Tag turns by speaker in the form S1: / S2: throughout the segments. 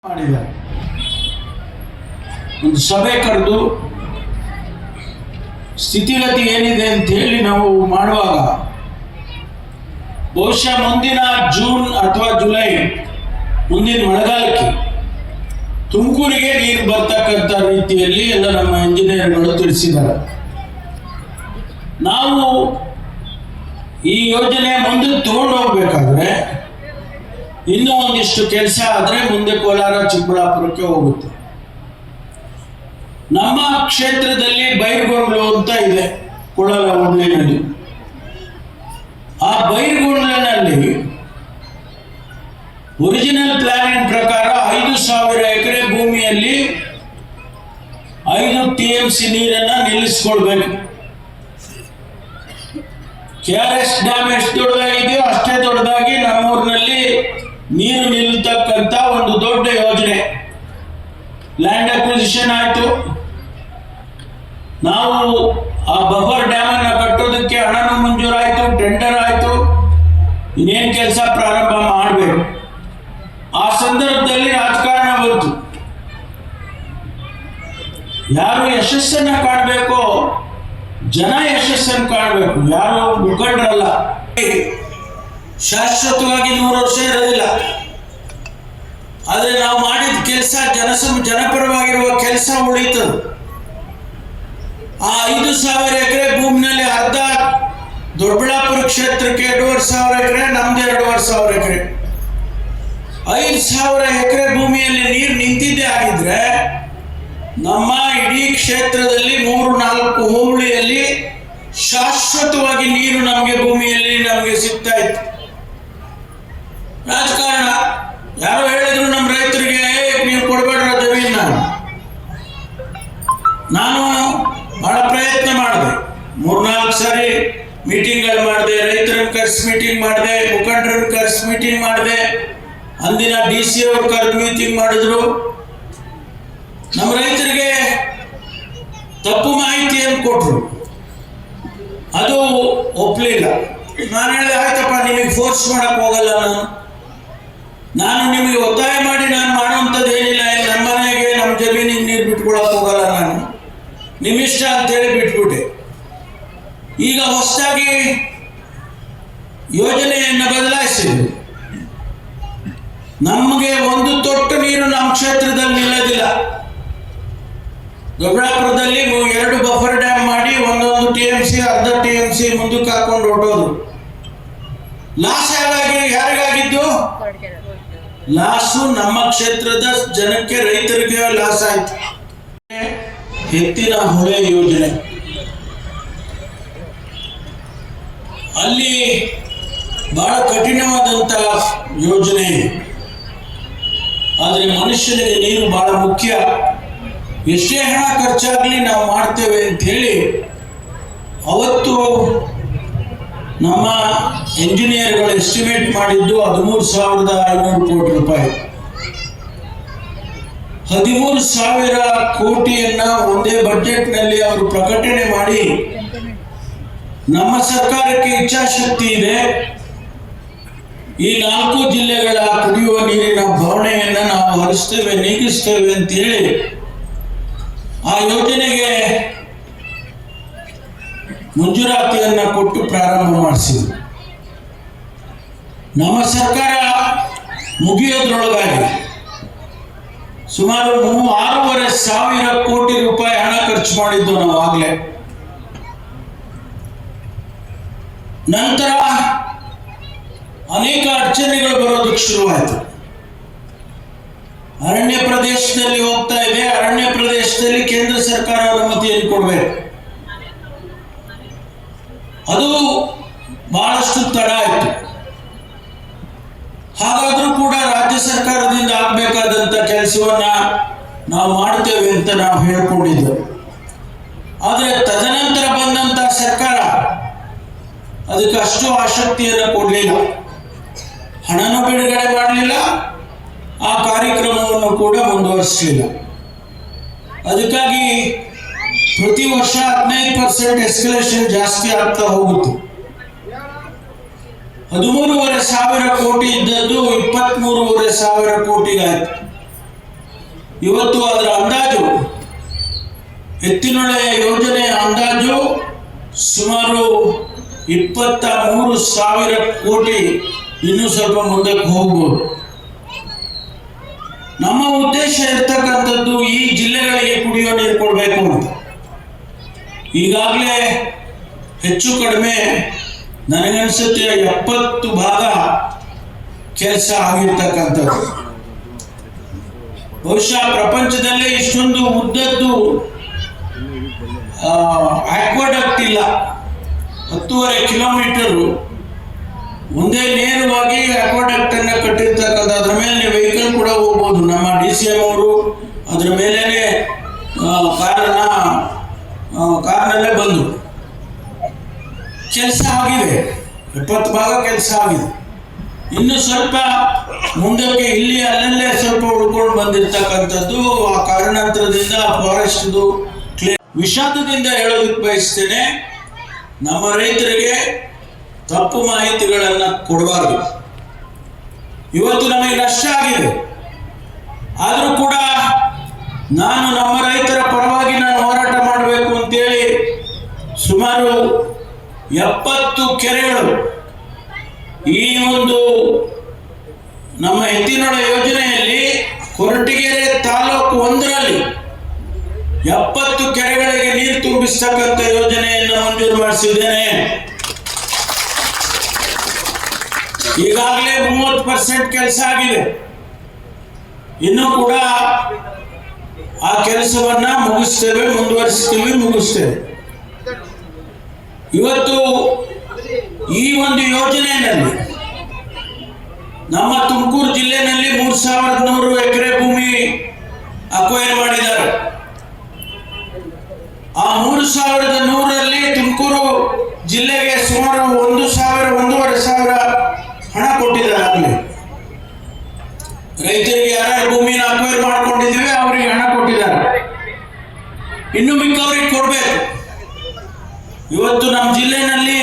S1: ಮಾಡಿದ್ದಾರೆ. ಒಂದು ಸಭೆ ಕರೆದು ಸ್ಥಿತಿಗತಿ ಏನಿದೆ ಅಂತ ಹೇಳಿ ನಾವು ಮಾಡುವಾಗ ಬಹುಶಃ ಮುಂದಿನ ಜೂನ್ ಅಥವಾ ಜುಲೈ ಮುಂದಿನ ಮಳೆಗಾಲಕ್ಕೆ ತುಮಕೂರಿಗೆ ನೀರು ಬರ್ತಕ್ಕಂಥ ರೀತಿಯಲ್ಲಿ ಎಲ್ಲ ನಮ್ಮ ಇಂಜಿನಿಯರ್ಗಳು ತಿಳಿಸಿದ್ದಾರೆ. ನಾವು ಈ ಯೋಜನೆ ಮುಂದೆ ತಗೊಂಡು ಹೋಗ್ಬೇಕಾದ್ರೆ ಇನ್ನೂ ಒಂದಿಷ್ಟು ಕೆಲಸ ಆದರೆ ಮುಂದೆ ಕೋಲಾರ ಚಿಕ್ಕಬಳ್ಳಾಪುರಕ್ಕೆ ಹೋಗುತ್ತೆ. ನಮ್ಮ ಕ್ಷೇತ್ರದಲ್ಲಿ ಬೈರ್ಗೊಂಡ್ಲು ಅಂತ ಇದೆ ಕೊಳಲ ಹೋಬಳಿನಲ್ಲಿ. ಆ ಬೈರ್ಗೊಂಡ್ಲಿನಲ್ಲಿ ಒರಿಜಿನಲ್ ಪ್ಲಾನಿಂಗ್ ಪ್ರಕಾರ 5,000 ಎಕರೆ ಭೂಮಿಯಲ್ಲಿ 5 TMC ನೀರನ್ನ ನಿಲ್ಲಿಸ್ಕೊಳ್ಬೇಕು. KRS ಡ್ಯಾಮ್ ಎಷ್ಟು ದೊಡ್ಡದಾಗಿದೆಯೋ ಅಷ್ಟೇ ದೊಡ್ಡದಾಗಿ ನಮ್ಮೂರಿನಲ್ಲಿ ನೀರು ನಿಲ್ತಕ್ಕಂಥ ಒಂದು ದೊಡ್ಡ ಯೋಜನೆ. ಲ್ಯಾಂಡ್ ಅಕ್ವಿಸಿಷನ್ ಆಯಿತು. ನಾವು ಆ ಬಫರ್ ಡ್ಯಾಮ್ ಅನ್ನು ಕಟ್ಟೋದಕ್ಕೆ ಹಣನೂ ಮಂಜೂರಾಯಿತು, ಟೆಂಡರ್ ಆಯಿತು, ಇನ್ನೇನು ಕೆಲಸ ಪ್ರಾರಂಭ ಮಾಡಬೇಕು. ಆ ಸಂದರ್ಭದಲ್ಲಿ ರಾಜಕಾರಣ ಬಂತು. ಯಾರು ಯಶಸ್ಸನ್ನು ಕಾಣಬೇಕೋ ಜನ ಯಶಸ್ಸನ್ನು ಕಾಣಬೇಕು, ಯಾರು ಮುಖಂಡರಲ್ಲ. ಶಾಶ್ವತವಾಗಿ 100 ವರ್ಷ ಇರೋದಿಲ್ಲ. ಆದರೆ ನಾವು ಮಾಡಿದ ಕೆಲಸ ಜನಪರವಾಗಿರುವ ಕೆಲಸ ಉಳಿತದೆ. ಆ 5,000 ಎಕರೆ ಭೂಮಿನಲ್ಲಿ ಅರ್ಧ ದೊಡ್ಡಬಳ್ಳಾಪುರ ಕ್ಷೇತ್ರಕ್ಕೆ 2,500 ಎಕರೆ, ನಮ್ದು 2,500 ಎಕರೆ. 5,000 ಎಕರೆ ಭೂಮಿಯಲ್ಲಿ ನೀರು ನಿಂತಿದ್ದೇ ಆಗಿದ್ರೆ ನಮ್ಮ ಇಡೀ ಕ್ಷೇತ್ರದಲ್ಲಿ 3-4 ಹೋಬಳಿಯಲ್ಲಿ ಶಾಶ್ವತವಾಗಿ ನೀರು ನಮಗೆ ಭೂಮಿಯಲ್ಲಿ ನಮಗೆ ಸಿಗ್ತಾ ಇತ್ತು. ರಾಜಕಾರಣ ಯಾರೋ ಹೇಳಿದ್ರು ನಮ್ಮ ರೈತರಿಗೆ ನೀವು ಕೊಡಬೇಡ್ರ ಜಮೀನ. ನಾನು ಬಹಳ ಪ್ರಯತ್ನ ಮಾಡಿದೆ. 3-4 ಸಾರಿ ಮೀಟಿಂಗ್ಗಳು ಮಾಡಿದೆ, ರೈತರನ್ನು ಕರೆಸಿ ಮೀಟಿಂಗ್ ಮಾಡಿದೆ, ಮುಖಂಡರನ್ನು ಕರೆಸಿ ಮೀಟಿಂಗ್ ಮಾಡಿದೆ. ಅಂದಿನ DC ಅವರು ಕರೆದು ಮೀಟಿಂಗ್ ಮಾಡಿದ್ರು. ನಮ್ಮ ರೈತರಿಗೆ ತಪ್ಪು ಮಾಹಿತಿಯನ್ನು ಕೊಟ್ಟರು, ಅದು ಒಪ್ಪಲಿಲ್ಲ. ನಾನು ಹೇಳಿದೆ ಆಯ್ತಪ್ಪ, ನಿಮಗೆ ಫೋರ್ಸ್ ಮಾಡಕ್ಕೆ ಹೋಗಲ್ಲ. ನಾನು ನಿಮಗೆ ಒತ್ತಾಯ ಮಾಡಿ ನಾನು ಮಾಡುವಂಥದ್ದು ಏನಿಲ್ಲ. ನಮ್ಮ ಮನೆಗೆ ನಮ್ಮ ಜಮೀನಿಗೆ ನೀರು ಬಿಟ್ಕೊಳಕ್ಕೆ ಹೋಗಲ್ಲ. ನಾನು ನಿಮ್ಮಿಷ್ಟ ಅಂತೇಳಿ ಬಿಟ್ಬಿಟ್ಟೆ. ಈಗ ಹೊಸದಾಗಿ ಯೋಜನೆಯನ್ನು ಬದಲಾಯಿಸಿದ್ರು. ನಮಗೆ ಒಂದು ತೊಟ್ಟು ನೀರು ನಮ್ಮ ಕ್ಷೇತ್ರದಲ್ಲಿ ನಿಲ್ಲೋದಿಲ್ಲ. ದೊಡ್ಡಬಳ್ಳಾಪುರದಲ್ಲಿ 2 ಬಫರ್ ಡ್ಯಾಮ್ ಮಾಡಿ 1 TMC ಅರ್ಧ TMC ಮುಂದಕ್ಕೆ ಹಾಕೊಂಡು ಹೊರಟೋದು. ಲಾಸ್ ಯಾರಿಗಾಗಿದ್ದು? ಲಾಸು ನಮ್ಮ ಕ್ಷೇತ್ರದ ಜನಕ್ಕೆ, ರೈತರಿಗೆ ಲಾಸ್ ಆಯ್ತು. ಎತ್ತಿನ ಹೊಳೆ ಯೋಜನೆ ಅಲ್ಲಿ ಬಹಳ ಕಠಿಣವಾದಂಥ ಯೋಜನೆ. ಆದರೆ ಮನುಷ್ಯನಿಗೆ ನೀರು ಬಹಳ ಮುಖ್ಯ. ಎಷ್ಟೇ ಹಣ ಖರ್ಚಾಗಲಿ ನಾವು ಮಾಡ್ತೇವೆ ಅಂತ ಹೇಳಿ ಅವತ್ತು ನಮ್ಮ ಇಂಜಿನಿಯರ್ಗಳು ಎಸ್ಟಿಮೇಟ್ ಮಾಡಿದ್ದು 13,500 ಕೋಟಿ ರೂಪಾಯಿ. 13,000 ಕೋಟಿಯನ್ನ ಒಂದೇ ಬಜೆಟ್ನಲ್ಲಿ ಅವರು ಪ್ರಕಟಣೆ ಮಾಡಿ, ನಮ್ಮ ಸರ್ಕಾರಕ್ಕೆ ಇಚ್ಛಾಶಕ್ತಿ ಇದೆ, ಈ 4 ಜಿಲ್ಲೆಗಳ ಕುಡಿಯುವ ನೀರಿನ ಬವಣೆಯನ್ನು ನಾವು ಹರಿಸ್ತೇವೆ, ನೀಗಿಸ್ತೇವೆ ಅಂತೇಳಿ ಆ ಯೋಜನೆಗೆ ಮಂಜೂರಾತಿಯನ್ನು ಕೊಟ್ಟು ಪ್ರಾರಂಭ ಮಾಡಿಸಿದ್ರು. ನಮ್ಮ ಸರ್ಕಾರ ಮುಗಿಯೋದ್ರೊಳಗಾಗಿ ಸುಮಾರು 6,500 ಕೋಟಿ ರೂಪಾಯಿ ಹಣ ಖರ್ಚು ಮಾಡಿದ್ದು ನಾವು ಆಗಲೇ. ನಂತರ ಅನೇಕ ಅಡಚಣೆಗಳು ಬರೋದಕ್ಕೆ ಶುರುವಾಯಿತು. ಅರಣ್ಯ ಪ್ರದೇಶದಲ್ಲಿ ಹೋಗ್ತಾ ಇದೆ. ಅರಣ್ಯ ಪ್ರದೇಶದಲ್ಲಿ ಕೇಂದ್ರ ಸರ್ಕಾರ ಅನುಮತಿಯನ್ನು ಕೊಡಬೇಕು. ಅದು ಬಹಳಷ್ಟು ತಡ ಆಯಿತು. ಹಾಗಾದರೂ ಕೂಡ ರಾಜ್ಯ ಸರ್ಕಾರದಿಂದ ಆಗಬೇಕಾದಂಥ ಕೆಲಸವನ್ನ ನಾವು ಮಾಡ್ತೇವೆ ಅಂತ ನಾವು ಹೇಳ್ಕೊಂಡಿದ್ದೆವು. ಆದರೆ ತದನಂತರ ಬಂದಂಥ ಸರ್ಕಾರ ಅದಕ್ಕೆ ಅಷ್ಟು ಆಸಕ್ತಿಯನ್ನು ಕೊಡಲಿಲ್ಲ, ಹಣನೂ ಬಿಡುಗಡೆ ಮಾಡಲಿಲ್ಲ, ಆ ಕಾರ್ಯಕ್ರಮವನ್ನು ಕೂಡ ಮುಂದುವರಿಸಲಿಲ್ಲ. ಅದಕ್ಕಾಗಿ ಪ್ರತಿ ವರ್ಷ 15% ಎಸ್ಕಲೇಷನ್ ಜಾಸ್ತಿ ಆಗ್ತಾ ಹೋಗುತ್ತೆ. 13,500 ಕೋಟಿ ಇದ್ದದ್ದು 23,500 ಕೋಟಿಗಾಯ್ತು. ಇವತ್ತು ಅದರ ಅಂದಾಜು ಎತ್ತಿನೊಳೆ ಯೋಜನೆಯ ಅಂದಾಜು ಸುಮಾರು 23,000 ಕೋಟಿ, ಇನ್ನೂ ಸ್ವಲ್ಪ ಮುಂದಕ್ಕೆ ಹೋಗ್ಬೋದು. ನಮ್ಮ ಉದ್ದೇಶ ಇರ್ತಕ್ಕಂಥದ್ದು ಈ ಜಿಲ್ಲೆಗಳಿಗೆ ಕುಡಿಯೋ ನೀರು ಕೊಡಬೇಕು ಅಂತ. ಈಗಾಗಲೇ ಹೆಚ್ಚು ಕಡಿಮೆ ನನಗನ್ಸುತ್ತೆ 70 ಭಾಗ ಕೆಲಸ ಆಗಿರ್ತಕ್ಕಂಥದ್ದು. ಬಹುಶಃ ಪ್ರಪಂಚದಲ್ಲೇ ಇಷ್ಟೊಂದು ಉದ್ದದ್ದು ಆಕ್ವಾಡಕ್ಟ್ ಇಲ್ಲ. 10.5 ಕಿಲೋಮೀಟರು ಒಂದೇ ನೇರವಾಗಿ ಆಕ್ವಾಡಕ್ಟ್ ಅನ್ನ ಕಟ್ಟಿರ್ತಕ್ಕಂಥ, ಅದ್ರ ಮೇಲೆ ವೆಹಿಕಲ್ ಕೂಡ ಹೋಗ್ಬೋದು. ನಮ್ಮ DCM ಅವರು ಅದ್ರ ಮೇಲೇನೆ ಕಾರ್ನಲ್ಲೇ ಬಂದು ಕೆಲಸ ಆಗಿದೆ. 70 ಭಾಗ ಕೆಲಸ ಆಗಿದೆ. ಇನ್ನು ಸ್ವಲ್ಪ ಮುಂದಕ್ಕೆ ಇಲ್ಲಿ ಅಲ್ಲಲ್ಲೇ ಸ್ವಲ್ಪ ಉಳ್ಕೊಂಡು ಬಂದಿರ್ತಕ್ಕಂಥದ್ದು ಆ ಕಾರಣಾಂತರದಿಂದ ಫಾರೆಸ್ಟ್ದು ವಿಷಾದದಿಂದ ಹೇಳೋದಕ್ಕೆ ಬಯಸ್ತೇನೆ. ನಮ್ಮ ರೈತರಿಗೆ ತಪ್ಪು ಮಾಹಿತಿಗಳನ್ನು ಕೊಡಬಾರ್ದು. ಇವತ್ತು ನಮಗೆ ನಷ್ಟ ಆಗಿದೆ, ಆದರೂ ಕೂಡ ನಾನು ನಮ್ಮ ರೈತರ ಪರವಾಗಿ ಹೋರಾಟ ಮಾಡಬೇಕು ಅಂತೇಳಿ ಸುಮಾರು 70 ಕೆರೆಗಳು ಈ ಒಂದು ನಮ್ಮ ಎತ್ತಿನೊಳೆ ಯೋಜನೆಯಲ್ಲಿ ಕೊರಟಗೆರೆ ತಾಲೂಕು 1ರಲ್ಲಿ 70 ಕೆರೆಗಳಿಗೆ ನೀರು ತುಂಬಿಸ್ತಕ್ಕಂಥ ಯೋಜನೆಯನ್ನು ಮಂಜೂರು ಮಾಡಿಸಿದ್ದೇನೆ. ಈಗಾಗಲೇ 30% ಕೆಲಸ ಆಗಿದೆ. ಇನ್ನೂ ಕೂಡ ಆ ಕೆಲಸವನ್ನ ಮುಗಿಸ್ತೇವೆ, ಮುಗಿಸ್ತೇವೆ. ಇವತ್ತು ಈ ಒಂದು ಯೋಜನೆಯಲ್ಲಿ ನಮ್ಮ ತುಮಕೂರು ಜಿಲ್ಲೆಯಲ್ಲಿ 3,100 ಎಕರೆ ಭೂಮಿ ಅಕ್ವೈರ್ ಮಾಡಿದ್ದಾರೆ. ಆ 3,100ರಲ್ಲಿ ತುಮಕೂರು ಜಿಲ್ಲೆಗೆ ಸುಮಾರು 1,000-1,500 ಹಣ ಕೊಟ್ಟಿದ್ದಾರೆ. ಆಗಲೇ ರೈತರಿಗೆ ಯಾರ್ಯಾರು ಭೂಮಿನ ಅಕ್ವೈರ್ ಮಾಡ್ಕೊಂಡಿದ್ದೀವಿ ಅವರಿಗೆ ಹಣ ಕೊಟ್ಟಿದ್ದಾರೆ. ಇನ್ನು ಮಿಕ್ಕವರಿಗೆ ಕೊಡ್ಬೇಕು. ಇವತ್ತು ನಮ್ಮ ಜಿಲ್ಲೆನಲ್ಲಿ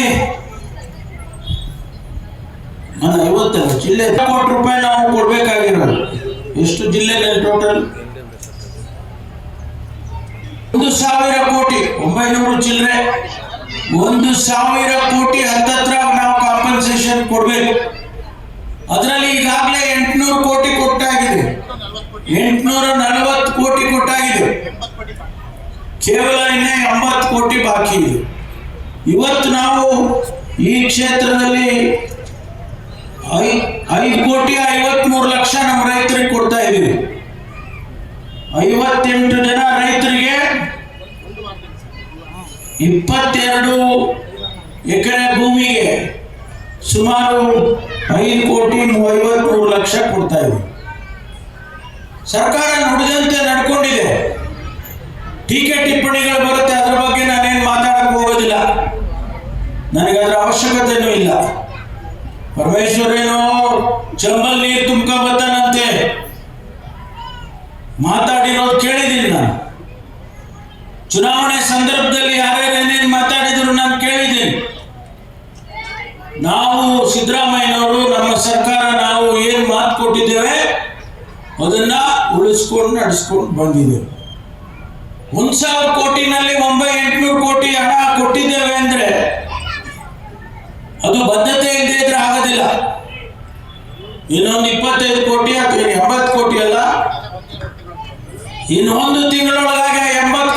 S1: ಇವತ್ತಲ್ಲ ಜಿಲ್ಲೆ ಕೋಟಿ ರೂಪಾಯಿ ನಾವು ಕೊಡ್ಬೇಕಾಗಿರೋದು. ಎಷ್ಟು ಜಿಲ್ಲೆನಲ್ಲಿ ಟೋಟಲ್ 1,000 ಕೋಟಿ, 900 ಚಿಲ್ಲರೆ, 1,000 ಕೋಟಿ ಹತ್ತತ್ರ ನಾವು ಕಾಂಪನ್ಸೇಷನ್ ಕೊಡ್ಬೇಕು. ಅದರಲ್ಲಿ ಈಗಾಗಲೇ 800 ಕೋಟಿ ಕೊಟ್ಟಾಗಿದೆ, 840 ಕೋಟಿ ಕೊಟ್ಟಾಗಿದೆ. ಕೇವಲ ಇನ್ನೇ 80 ಕೋಟಿ ಬಾಕಿ ಇದೆ. ಇವತ್ತು ನಾವು ಈ ಕ್ಷೇತ್ರದಲ್ಲಿ 5,53,00,000 ನಮ್ಮ ರೈತರಿಗೆ ಕೊಡ್ತಾ ಇದ್ದೀವಿ. 58 ಜನ ರೈತರಿಗೆ 22 ಎಕರೆ ಭೂಮಿಗೆ ಸುಮಾರು 5,53,00,000 ಕೊಡ್ತಾ ಇದ್ದೀವಿ. ಸರ್ಕಾರ ನುಡಿದಂತೆ ನಡ್ಕೊಂಡಿದೆ. ಟೀಕೆ ಟಿಪ್ಪಣಿಗಳು ಬರುತ್ತೆ, ಅದರ ಬಗ್ಗೆ ನಾನೇನು ಮಾತಾಡಕ್ಕೆ ಹೋಗೋದಿಲ್ಲ. ನನಗೆ ಅದರ ಅವಶ್ಯಕತೆನೂ ಇಲ್ಲ. ಪರಮೇಶ್ವರೇನೋ ಚಂಬಲ್ ನೀರು ತುಂಬ್ಕೊಂಬತ್ತಾನಂತೆ ಮಾತಾಡಿರೋದು ಕೇಳಿದ್ದೀನಿ. ನಾನು ಚುನಾವಣೆ ಸಂದರ್ಭದಲ್ಲಿ ಯಾರ್ಯಾರೇನೇನು ಮಾತಾಡಿದ್ರು ನಾನು ಕೇಳಿದ್ದೀನಿ. ನಾವು ಸಿದ್ದರಾಮಯ್ಯನವರು, ನಮ್ಮ ಸರ್ಕಾರ ನಾವು ಏನು ಮಾತು ಕೊಟ್ಟಿದ್ದೇವೆ ಅದನ್ನ ಉಳಿಸ್ಕೊಂಡು ನಡೆಸ್ಕೊಂಡು ಬಂದಿದ್ದೇವೆ. 1,000 ಕೋಟಿನಲ್ಲಿ 900-800 ಕೋಟಿ ಹಣ ಕೊಟ್ಟಿದ್ದೇವೆ ಅಂದ್ರೆ ಅದು ಬದ್ಧತೆ ಇಲ್ಲದೆ ಇದ್ರೆ ಆಗೋದಿಲ್ಲ. ಇನ್ನೊಂದು 25 ಕೋಟಿ ಅಥವಾ 80 ಕೋಟಿ ಅಲ್ಲ, ಇನ್ನೊಂದು ತಿಂಗಳೊಳಗಾಗಿ 80